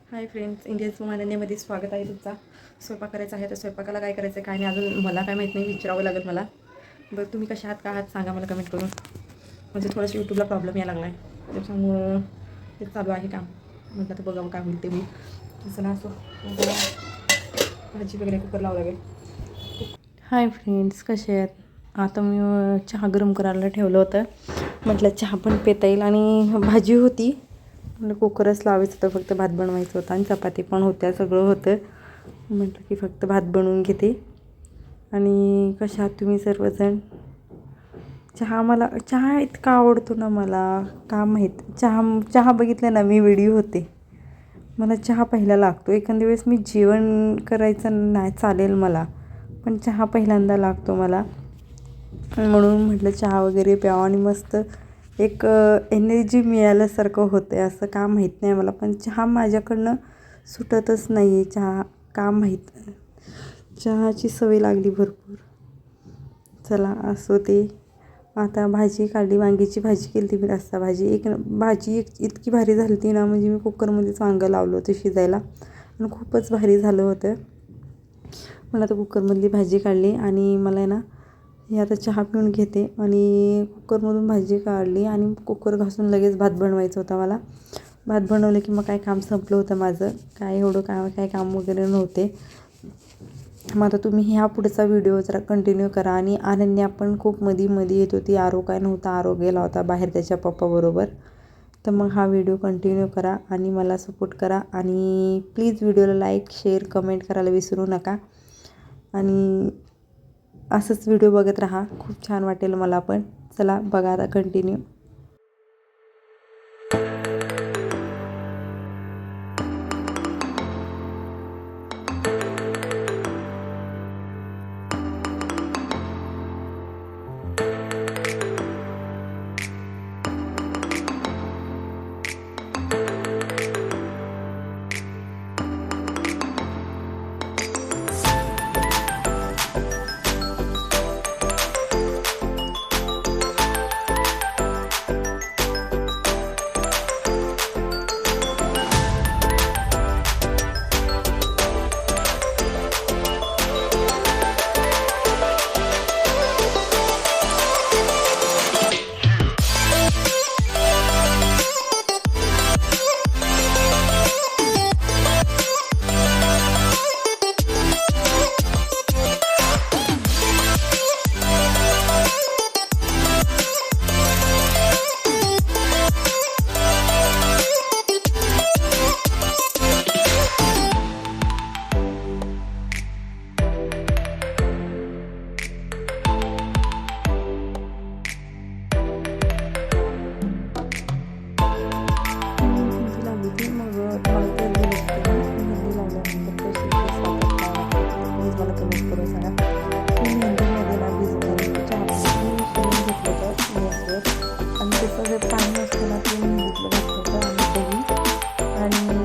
Hi friends, Indians woman स्वागत आहे तुमचा. स्वयंपाक करायचा आहे तर स्वयंपाकाला काय करायचं काय नाही अजून मला काय माहीत नाही, विचारावं लागेल मला. बरं तुम्ही कशा आहात का आहात सांगा मला कमेंट करून. म्हणजे थोडंसं यूट्यूबला प्रॉब्लेम यायला लागला आहे, त्याच्यामुळं ते चालू आहे काम. म्हटलं तर बघावं काय होईल ते मी. तसं ना असं भाजी वगैरे कुकर लावं लागेल. हाय फ्रेंड्स, कसे आहेत? आता मी चहा गरम करायला ठेवलं होतं. म्हटलं चहा पण पिता येईल आणि भाजी होती. म्हणजे कुकरच लावायचं होतं, फक्त भात बनवायचं होतं आणि चपाती पण होत्या, सगळं होतं. म्हटलं की फक्त भात बनवून घेते. आणि कशा आहात तुम्ही सर्वजण? चहा इतका आवडतो ना मला, का माहीत. चहा बघितलं ना मी व्हिडिओ होते, मला चहा पहिला लागतो. एखाद्या वेळेस मी जेवण करायचं नाही चालेल मला, पण चहा पहिल्यांदा लागतो मला. म्हणून म्हटलं चहा वगैरे प्यावं आणि मस्त एक एनर्जी मिळाल्यासारखं होतं आहे. असं का माहीत नाही मला, पण चहा माझ्याकडनं सुटतच नाही आहे. चहा का माहीत, चहाची सवय लागली भरपूर. चला असो ते. आता भाजी काढली, वांगीची भाजी केली ती, मी रस्सा भाजी. भाजी इतकी भारी झाली होती ना, म्हणजे मी कुकरमध्येच वांगं लावलं होतं शिजायला आणि खूपच भारी झालं होतं. मला आता कुकरमधली भाजी काढली आणि मला आहे ना हे आता चहा पिऊन घेते आणि कुकरमधून भाजी काढली आणि कुकर घासून लगेच भात बनवायचं होता मला. भात बनवलं की मग काय काम संपलं होतं माझं. काय एवढं काय काम वगैरे नव्हते. मग आता तुम्ही ह्या पुढचा व्हिडिओ जरा कंटिन्यू करा. आणि अनन्या पण खूप मध्ये येत होती. आरो काय नव्हता, आरो गेला होता बाहेर त्याच्या पप्पाबरोबर. तर मग हा व्हिडिओ कंटिन्यू करा आणि मला सपोर्ट करा. आणि प्लीज व्हिडिओला लाईक, शेअर, कमेंट करायला विसरू नका. आणि असंच व्हिडिओ बघत राहा, खूप छान वाटेल मला पण. चला बघा आता कंटिन्यू. पाणी असतं ना ते मी घातलं होतं आणि दही आणि